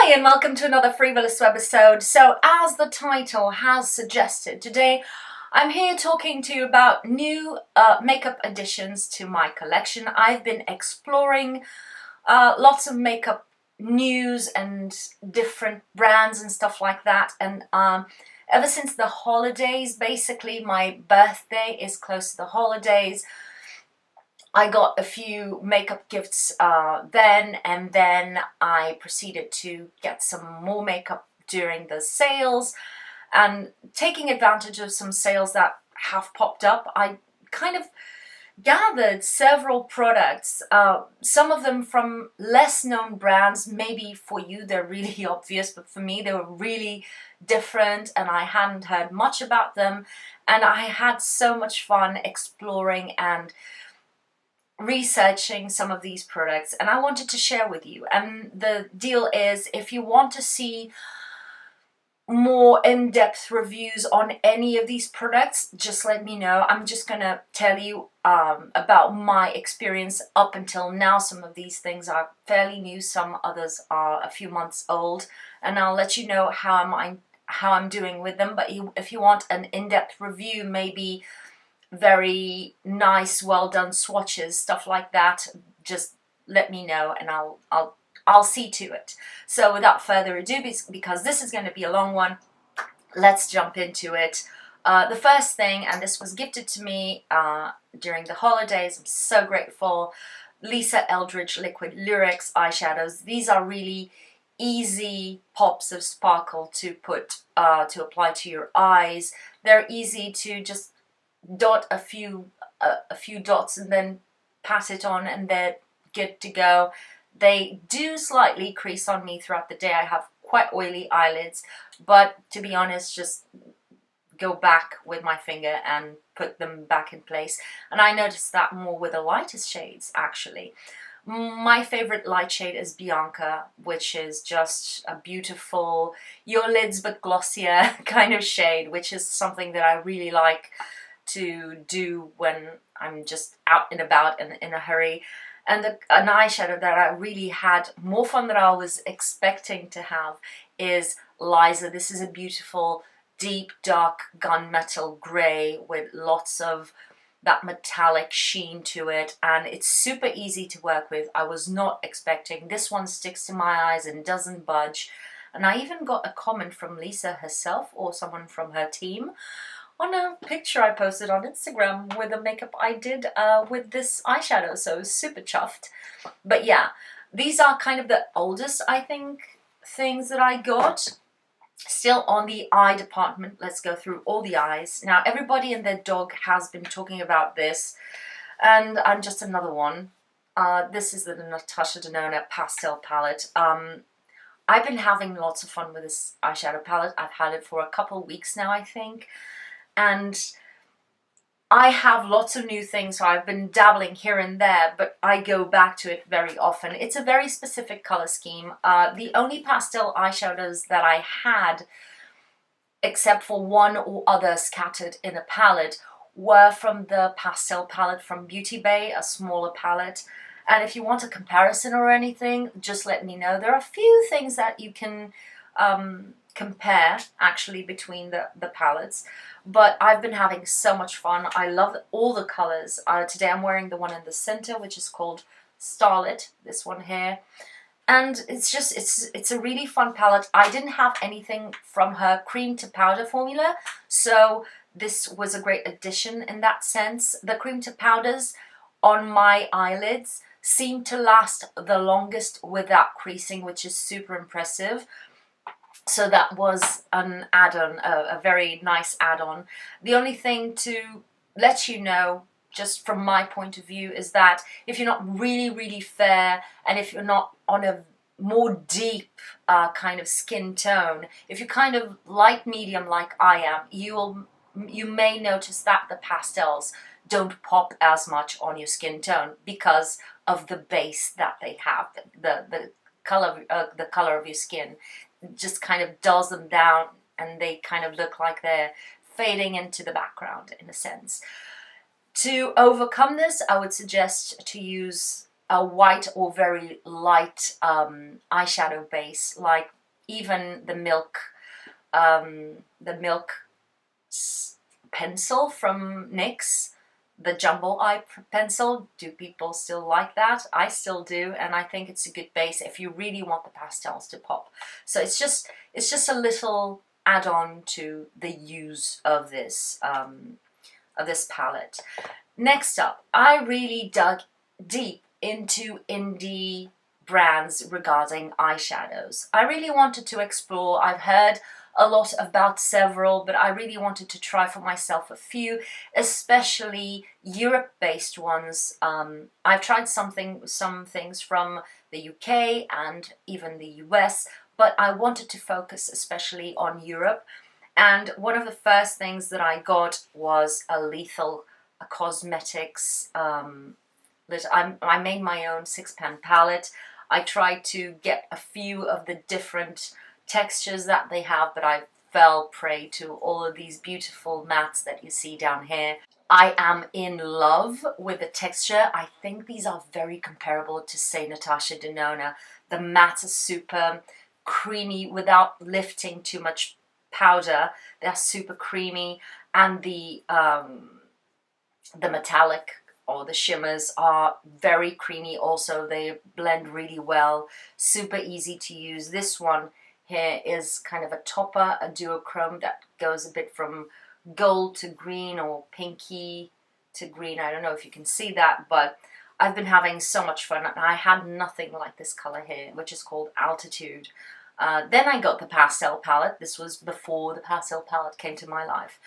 Hi and welcome to another Free.volous webisode. So as the title has suggested, today I'm here talking to you about new makeup additions to my collection. I've been exploring lots of makeup news and different brands and stuff like that, and ever since the holidays, basically my birthday is close to the holidays, I got a few makeup gifts then, and then I proceeded to get some more makeup during the sales, and taking advantage of some sales that have popped up, I kind of gathered several products, some of them from less known brands. Maybe for you they're really obvious, but for me they were really different and I hadn't heard much about them, and I had so much fun exploring and researching some of these products, and I wanted to share with you. And the deal is, if you want to see more in-depth reviews on any of these products, just let me know. I'm just gonna tell you about my experience up until now. Some of these things are fairly new, some others are a few months old, and I'll let you know how I'm doing with them. But if you want an in-depth review, maybe very nice, well done swatches, stuff like that, just let me know and I'll see to it. So without further ado, because this is going to be a long one, let's jump into it. The first thing, and this was gifted to me during the holidays, I'm so grateful, Lisa Eldridge Liquid Lyrics eyeshadows. These are really easy pops of sparkle to put to apply to your eyes. They're easy to just dot a few dots and then pat it on and they're good to go. They do slightly crease on me throughout the day. I have quite oily eyelids, but to be honest, just go back with my finger and put them back in place. And I noticed that more with the lightest shades, actually. My favorite light shade is Bianca, which is just a beautiful your lids but glossier kind of shade, which is something that I really like to do when I'm just out and about and in a hurry. And an eyeshadow that I really had more fun than I was expecting to have is Liza. This is a beautiful deep dark gunmetal grey with lots of that metallic sheen to it, and it's super easy to work with. I was not expecting. This one sticks to my eyes and doesn't budge, and I even got a comment from Lisa herself or someone from her team on a picture I posted on Instagram with the makeup I did with this eyeshadow, so super chuffed. But yeah, these are kind of the oldest, I think, things that I got. Still on the eye department, let's go through all the eyes. Now, everybody and their dog has been talking about this, and I'm just another one. This is the Natasha Denona Pastel palette. I've been having lots of fun with this eyeshadow palette. I've had it for a couple of weeks now, I think. And I have lots of new things, so I've been dabbling here and there, but I go back to it very often. It's a very specific color scheme. The only pastel eyeshadows that I had, except for one or other scattered in a palette, were from the pastel palette from Beauty Bay, a smaller palette. And if you want a comparison or anything, just let me know. There are a few things that you can compare actually between the palettes, but I've been having so much fun. I love all the colors. Today I'm wearing the one in the center, which is called Starlit, this one here, and it's a really fun palette. I didn't have anything from her cream to powder formula, so this was a great addition in that sense. The cream to powders on my eyelids seem to last the longest without creasing, which is super impressive. So that was an add-on, a very nice add-on. The only thing to let you know, just from my point of view, is that if you're not really, really fair, and if you're not on a more deep kind of skin tone, if you're kind of light medium like I am, you may notice that the pastels don't pop as much on your skin tone because of the base that they have, the color of your skin just kind of dulls them down, and they kind of look like they're fading into the background in a sense. To overcome this, I would suggest to use a white or very light eyeshadow base, like even the milk pencil from NYX, the jumbo eye pencil. Do people still like that? I still do, and I think it's a good base if you really want the pastels to pop. So it's just a little add-on to the use of this palette. Next up, I really dug deep into indie brands regarding eyeshadows. I really wanted to explore. I've heard a lot about several, but I really wanted to try for myself a few, especially Europe-based ones. I've tried some things from the UK and even the US, but I wanted to focus especially on Europe. And one of the first things that I got was a Lethal Cosmetics. I made my own 6-pan palette. I tried to get a few of the different textures that they have, but I fell prey to all of these beautiful mattes that you see down here. I am in love with the texture. I think these are very comparable to, say, Natasha Denona. The mattes are super creamy without lifting too much powder. They're super creamy, and the metallic or the shimmers are very creamy also. They blend really well, super easy to use. This one here is kind of a topper, a duochrome that goes a bit from gold to green or pinky to green. I don't know if you can see that, but I've been having so much fun, and I had nothing like this color here, which is called Altitude. Then I got the pastel palette. This was before the pastel palette came to my life.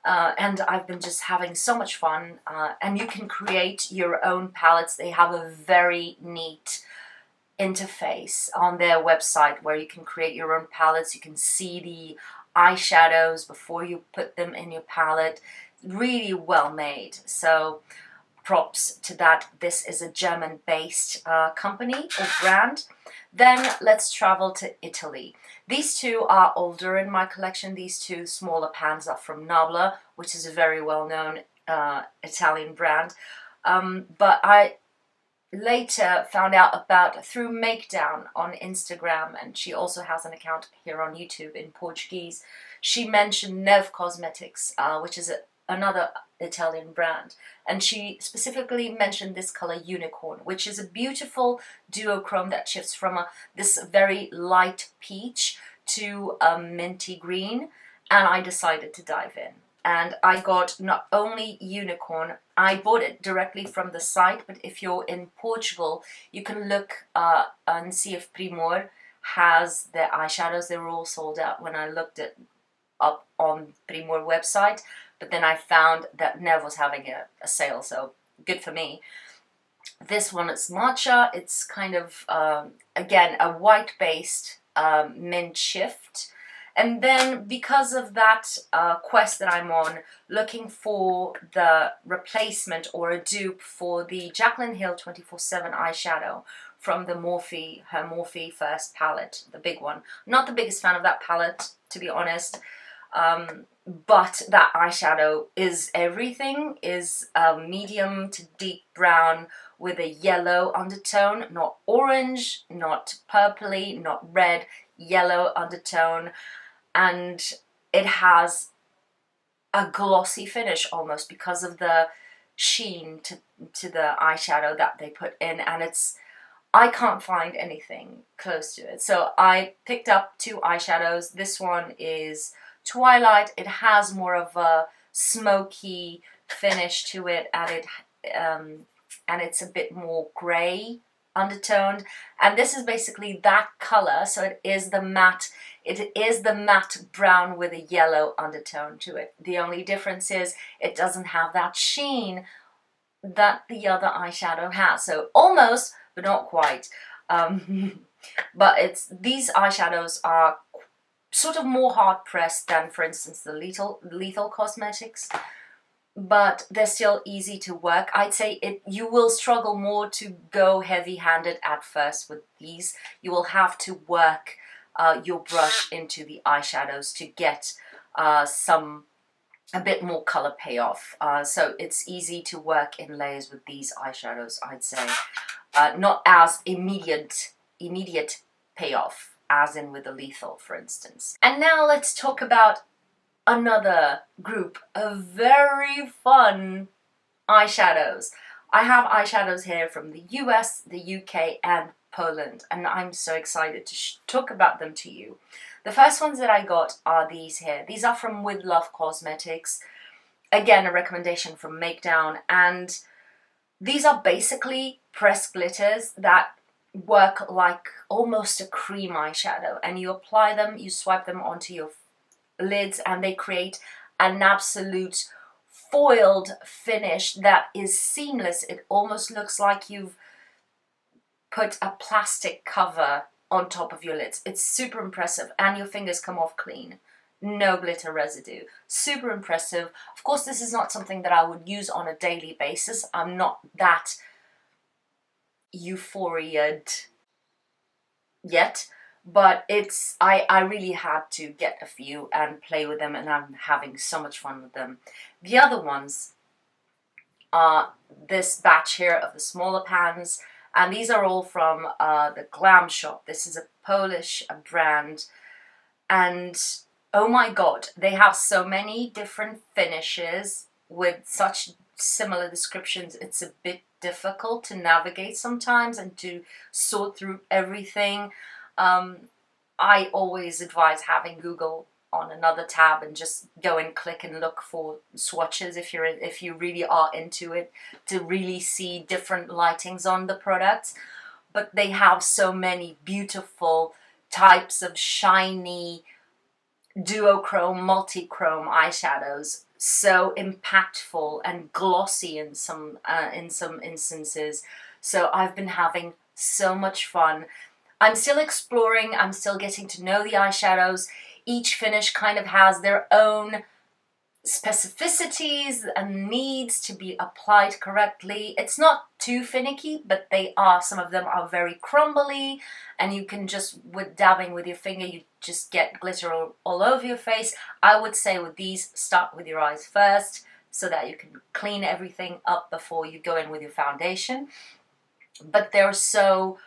And I've been just having so much fun, and you can create your own palettes. They have a very neat interface on their website where you can create your own palettes. You can see the eyeshadows before you put them in your palette. Really well made. So props to that. This is a German-based company or brand. Then let's travel to Italy. These two are older in my collection. These two smaller pans are from Nabla, which is a very well-known Italian brand. But I later found out about through Makedown on Instagram, and she also has an account here on YouTube in Portuguese. She mentioned Neve Cosmetics, which is another Italian brand, and she specifically mentioned this color Unicorn, which is a beautiful duochrome that shifts from this very light peach to a minty green, and I decided to dive in. And I got not only Unicorn, I bought it directly from the site, but if you're in Portugal, you can look and see if Primor has their eyeshadows. They were all sold out when I looked it up on Primor website, but then I found that Neve was having a sale, so good for me. This one is matcha. It's kind of, again, a white-based mint shift. And then because of that quest that I'm on, looking for the replacement or a dupe for the Jaclyn Hill 24/7 eyeshadow from the her Morphe first palette, the big one. Not the biggest fan of that palette, to be honest, but that eyeshadow is everything, is a medium to deep brown with a yellow undertone, not orange, not purpley, not red, yellow undertone. And it has a glossy finish almost because of the sheen to the eyeshadow that they put in, and I can't find anything close to it. So I picked up two eyeshadows. This one is Twilight. It has more of a smoky finish to it, and it's a bit more grey undertoned, and this is basically that color. So it is the matte brown with a yellow undertone to it. The only difference is it doesn't have that sheen that the other eyeshadow has. So almost, but not quite. But these eyeshadows are sort of more hard pressed than, for instance, the Lethal Cosmetics, but they're still easy to work. I'd say you will struggle more to go heavy-handed at first with these. You will have to work your brush into the eyeshadows to get a bit more color payoff. So it's easy to work in layers with these eyeshadows, I'd say. not as immediate payoff as in with the lethal, for instance. And now let's talk about another group of very fun eyeshadows. I have eyeshadows here from the US, the UK and Poland, and I'm so excited to talk about them to you. The first ones that I got are these here. These are from With Love Cosmetics. Again, a recommendation from Makedown, and these are basically pressed glitters that work like almost a cream eyeshadow, and you apply them, you swipe them onto your lids, and they create an absolute foiled finish that is seamless. It almost looks like you've put a plastic cover on top of your lids. It's super impressive, and your fingers come off clean. No glitter residue. Super impressive. Of course, this is not something that I would use on a daily basis. I'm not that euphoriaed yet, but I really had to get a few and play with them, and I'm having so much fun with them. The other ones are this batch here of the smaller pans, and these are all from the Glam Shop. This is a Polish brand, and oh my god, they have so many different finishes with such similar descriptions. It's a bit difficult to navigate sometimes and to sort through everything. I always advise having Google on another tab and just go and click and look for swatches if you really are into it, to really see different lightings on the products. But they have so many beautiful types of shiny duochrome, multi-chrome eyeshadows, so impactful and glossy in some instances. So I've been having so much fun. I'm still exploring, I'm still getting to know the eyeshadows. Each finish kind of has their own specificities and needs to be applied correctly. It's not too finicky, but some of them are very crumbly, and you can just, with dabbing with your finger, you just get glitter all over your face. I would say with these, start with your eyes first so that you can clean everything up before you go in with your foundation. But they're so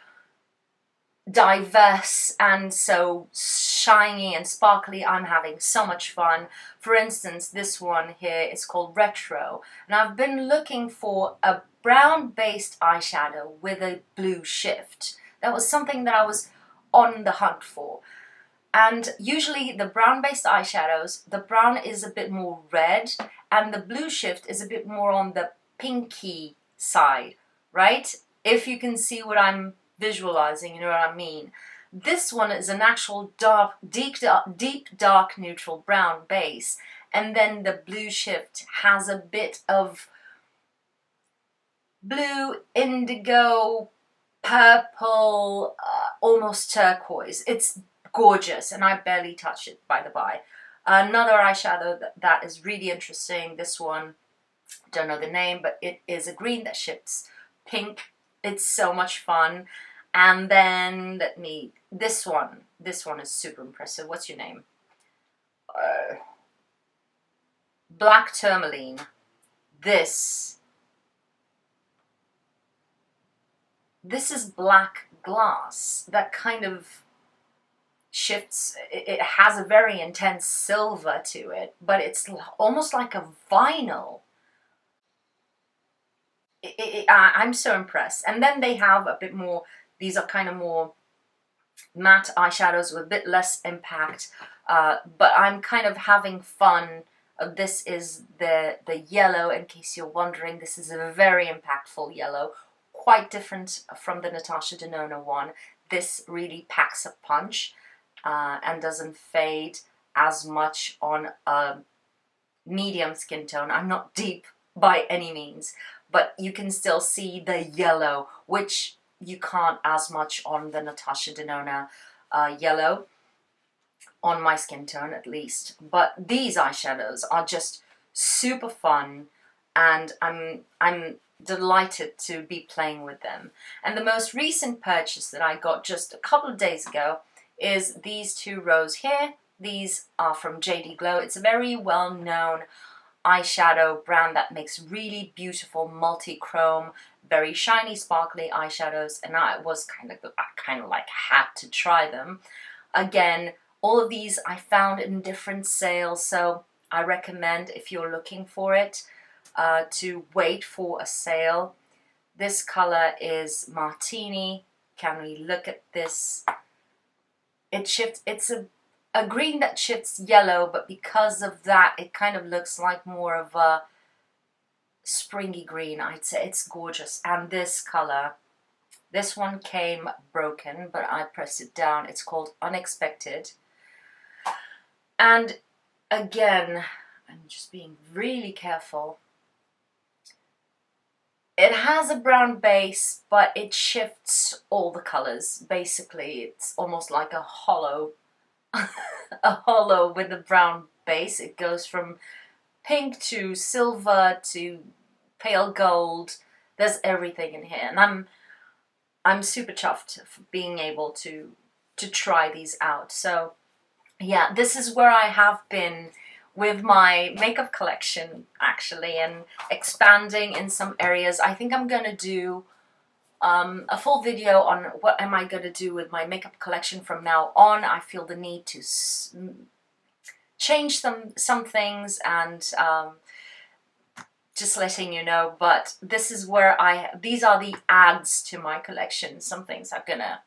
diverse and so shiny and sparkly. I'm having so much fun. For instance, this one here is called Retro, and I've been looking for a brown based eyeshadow with a blue shift. That was something that I was on the hunt for. And usually the brown based eyeshadows, the brown is a bit more red and the blue shift is a bit more on the pinky side, right? If you can see what I'm visualizing, you know what I mean. This one is an actual deep dark neutral brown base, and then the blue shift has a bit of blue, indigo, purple, almost turquoise. It's gorgeous, and I barely touch it, by the by. Another eyeshadow that is really interesting, this one, don't know the name, but it is a green that shifts pink. It's so much fun. And then this one is super impressive. What's your name? Black Tourmaline. This is black glass that kind of shifts. It has a very intense silver to it, but it's almost like a vinyl. I'm so impressed. And then they have a bit more, these are kind of more matte eyeshadows with a bit less impact, but I'm kind of having fun. This is the yellow, in case you're wondering. This is a very impactful yellow, quite different from the Natasha Denona one. This really packs a punch and doesn't fade as much on a medium skin tone. I'm not deep by any means, but you can still see the yellow, which you can't as much on the Natasha Denona yellow, on my skin tone at least. But these eyeshadows are just super fun, and I'm delighted to be playing with them. And the most recent purchase that I got just a couple of days ago is these two rows here. These are from JD Glow. It's a very well-known eyeshadow brand that makes really beautiful multi-chrome, very shiny, sparkly eyeshadows, and I kind of like had to try them. Again, all of these I found in different sales, so I recommend, if you're looking for it, to wait for a sale. This color is Martini. Can we look at this? It shifts, it's a green that shifts yellow, but because of that, it kind of looks like more of a springy green, I'd say. It's gorgeous. And this color, this one came broken, but I pressed it down. It's called Unexpected. And again, I'm just being really careful. It has a brown base, but it shifts all the colors. Basically, it's almost like a hollow, a hollow with a brown base. It goes from pink to silver to pale gold. There's everything in here, and I'm super chuffed for being able to try these out. So yeah, this is where I have been with my makeup collection, actually, and expanding in some areas. I think I'm gonna do a full video on what am I gonna do with my makeup collection from now on. I feel the need to change some things, and just letting you know. But this is where these are the adds to my collection. Some things I'm gonna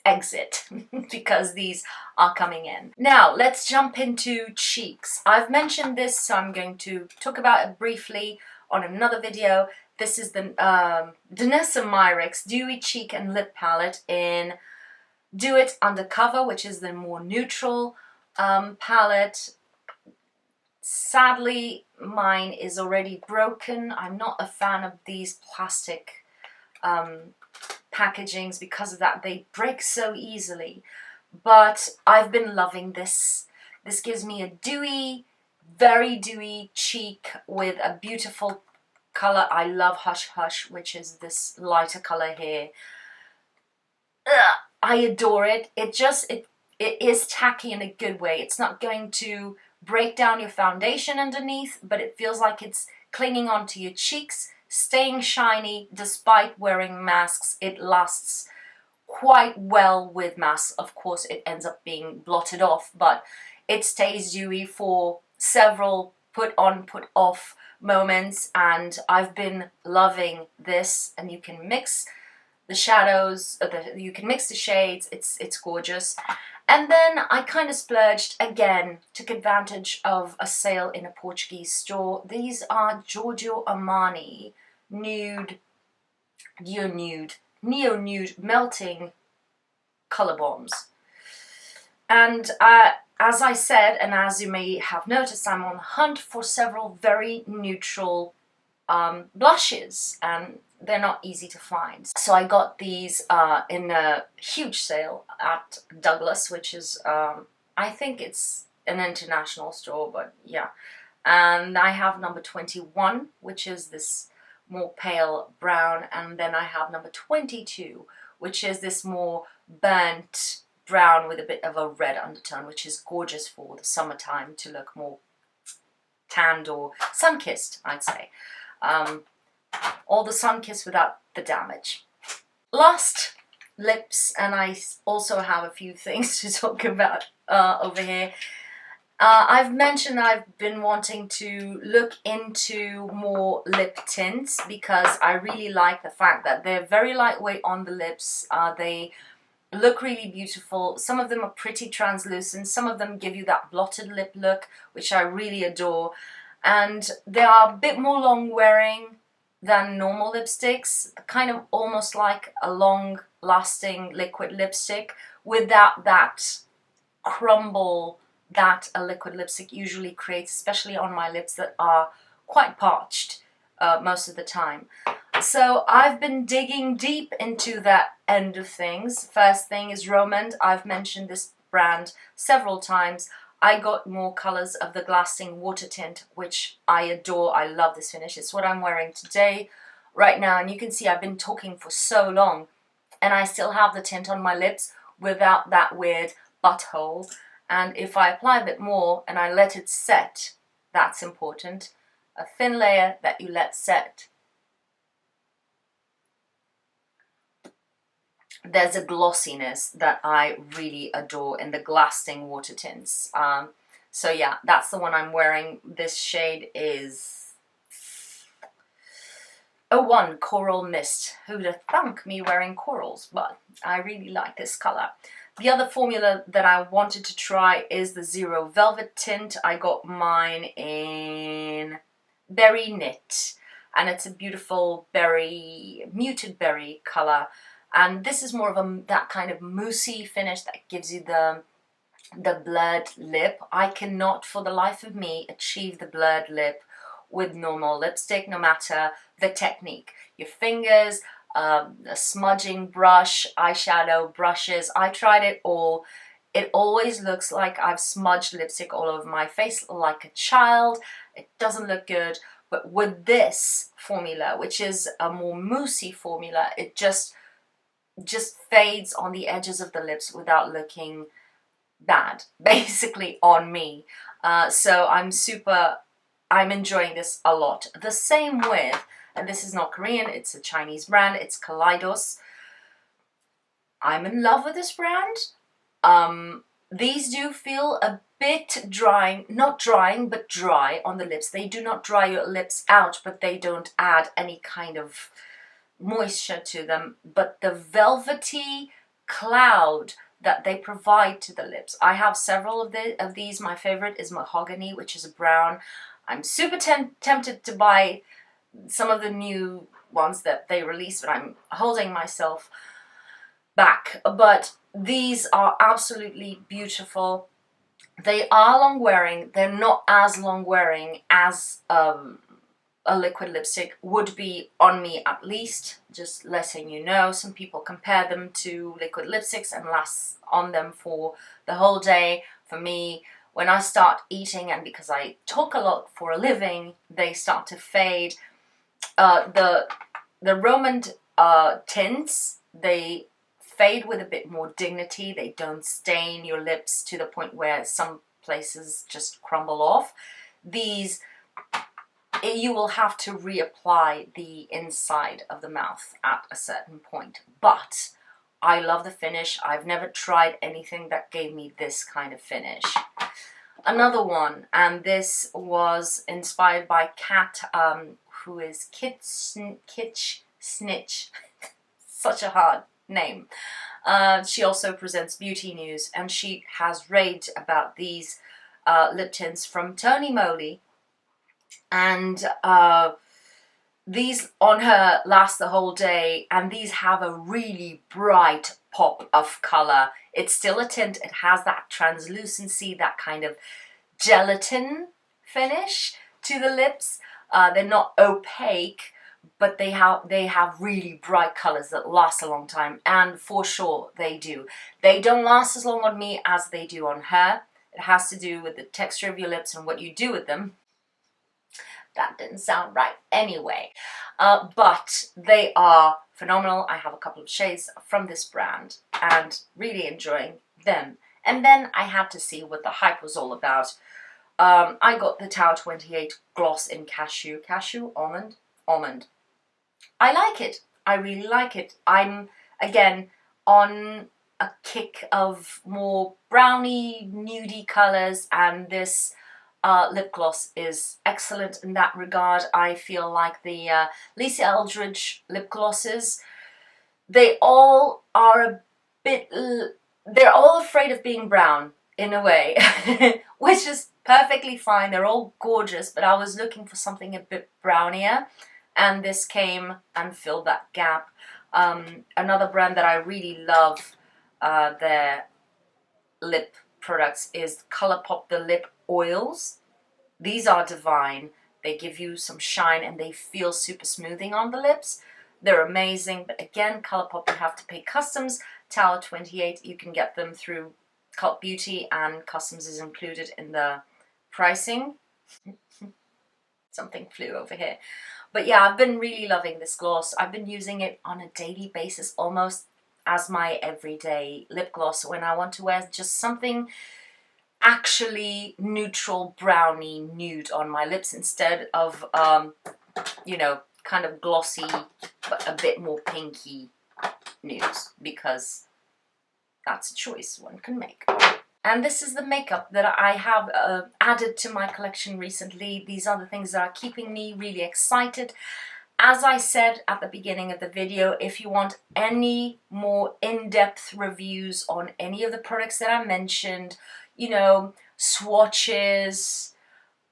exit because these are coming in. Now let's jump into cheeks. I've mentioned this, so I'm going to talk about it briefly on another video. This is the Danessa Myricks Dewy Cheek and Lip Palette in Do It Undercover, which is the more neutral palette. Sadly, mine is already broken. I'm not a fan of these plastic packagings. Because of that, they break so easily, but I've been loving this. This gives me a dewy, very dewy cheek with a beautiful color. I love Hush Hush, which is this lighter color here. I adore it. It is tacky in a good way. It's not going to break down your foundation underneath, but it feels like it's clinging onto your cheeks, staying shiny despite wearing masks. It lasts quite well with masks. Of course, it ends up being blotted off, but it stays dewy for several put on, put off moments, and I've been loving this. And you can mix the shadows, you can mix the shades. It's gorgeous. And then I kind of splurged again, took advantage of a sale in a Portuguese store. These are Giorgio Armani Neo Nude Melting Color Bombs. And as I said, and as you may have noticed, I'm on the hunt for several very neutral blushes, and they're not easy to find. So I got these in a huge sale at Douglas, which is, I think it's an international store, but yeah. And I have number 21, which is this more pale brown, and then I have number 22, which is this more burnt brown with a bit of a red undertone, which is gorgeous for the summertime to look more tanned or sun-kissed, I'd say. Or the sun-kissed without the damage. Last, lips, and I also have a few things to talk about over here. I've mentioned I've been wanting to look into more lip tints because I really like the fact that they're very lightweight on the lips. They look really beautiful. Some of them are pretty translucent. Some of them give you that blotted lip look, which I really adore. And they are a bit more long wearing than normal lipsticks, kind of almost like a long lasting liquid lipstick without that crumble that a liquid lipstick usually creates, especially on my lips that are quite parched most of the time. So I've been digging deep into that end of things. First thing is Romand. I've mentioned this brand several times. I got more colors of the Glassing Water Tint, which I adore. I love this finish. It's what I'm wearing today, right now. And you can see I've been talking for so long, and I still have the tint on my lips without that weird butthole. And if I apply a bit more and I let it set, That's important. A thin layer that you let set. There's a glossiness that I really adore in the Glasting water tints. So yeah, that's the one I'm wearing. This shade is 01 Coral Mist. Who'd have thunk me wearing corals, but I really like this color. The other formula that I wanted to try is the Zero Velvet tint. I got mine in Berry Knit, and it's a beautiful berry, muted berry color. And this is more of that kind of moussey finish that gives you the blurred lip. I cannot for the life of me achieve the blurred lip with normal lipstick, no matter the technique. Your fingers, a smudging brush, eyeshadow brushes, I tried it all. It always looks like I've smudged lipstick all over my face like a child. It doesn't look good. But with this formula, which is a more moussey formula, it just fades on the edges of the lips without looking bad, basically, on me. So I'm enjoying this a lot. The same with, and this is not Korean, it's a Chinese brand, it's Kaleidos. I'm in love with this brand. These do feel a bit drying, not drying, but dry on the lips. They do not dry your lips out, but they don't add any kind of moisture to them. But the velvety cloud that they provide to the lips. I have several of these. My favorite is Mahogany, which is a brown. I'm super tempted to buy some of the new ones that they released, but I'm holding myself back. But these are absolutely beautiful. They are long wearing. They're not as long wearing as a liquid lipstick would be on me, at least. Just letting you know, some people compare them to liquid lipsticks and last on them for the whole day. For me, when I start eating, and because I talk a lot for a living, they start to fade. The Roman tints, they fade with a bit more dignity. They don't stain your lips to the point where some places just crumble off. These, you will have to reapply the inside of the mouth at a certain point. But I love the finish. I've never tried anything that gave me this kind of finish. Another one, and this was inspired by Kat, who is Kitsch Snitch. Such a hard name. She also presents beauty news, and she has raved about these lip tints from Tony Moly. And these on her last the whole day, and these have a really bright pop of color. It's still a tint. It has that translucency, that kind of gelatin finish to the lips. They're not opaque, but they have really bright colors that last a long time, and for sure they do. They don't last as long on me as they do on her. It has to do with the texture of your lips and what you do with them. That didn't sound right anyway. But they are phenomenal. I have a couple of shades from this brand and really enjoying them. And then I had to see what the hype was all about. I got the Tower 28 gloss in cashew, almond. I like it. I really like it. I'm, again, on a kick of more browny, nudie colors, and this lip gloss is excellent in that regard. I feel like the Lisa Eldridge lip glosses, they all are a bit, they're all afraid of being brown in a way, which is perfectly fine. They're all gorgeous, but I was looking for something a bit brownier, and this came and filled that gap. Another brand that I really love their lip products is Colourpop the Lip Oils. These are divine. They give you some shine and they feel super smoothing on the lips. They're amazing, but again, Colourpop, you have to pay customs. Tower 28, you can get them through Cult Beauty, and customs is included in the pricing. Something flew over here. But yeah, I've been really loving this gloss. I've been using it on a daily basis, almost as my everyday lip gloss when I want to wear just something actually neutral brownie nude on my lips instead of, you know, kind of glossy but a bit more pinky nudes, because that's a choice one can make. And this is the makeup that I have added to my collection recently. These are the things that are keeping me really excited. As I said at the beginning of the video, if you want any more in-depth reviews on any of the products that I mentioned, you know, swatches,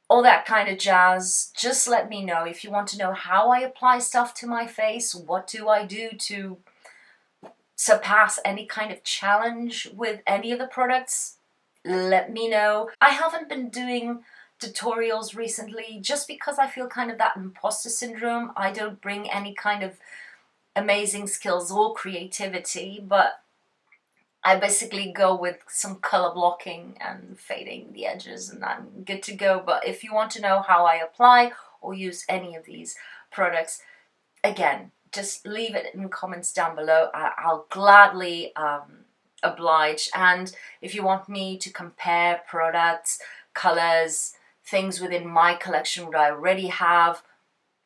all that kind of jazz, just let me know. If you want to know how I apply stuff to my face, what do I do to surpass any kind of challenge with any of the products, let me know. I haven't been doing tutorials recently just because I feel kind of that imposter syndrome. I don't bring any kind of amazing skills or creativity, but I basically go with some color blocking and fading the edges and I'm good to go. But if you want to know how I apply or use any of these products, again, just leave it in the comments down below. I'll gladly oblige. And if you want me to compare products, colors, things within my collection what I already have,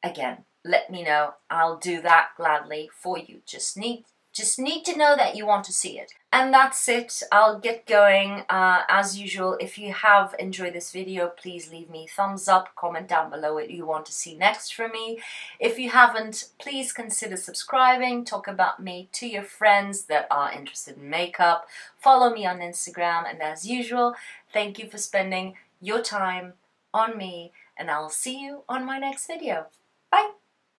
again, let me know. I'll do that gladly for you. Just need to know that you want to see it. And that's it. I'll get going. As usual, if you have enjoyed this video, please leave me a thumbs up, comment down below what you want to see next from me. If you haven't, please consider subscribing, talk about me to your friends that are interested in makeup, follow me on Instagram, and as usual, thank you for spending your time on me, and I'll see you on my next video. Bye!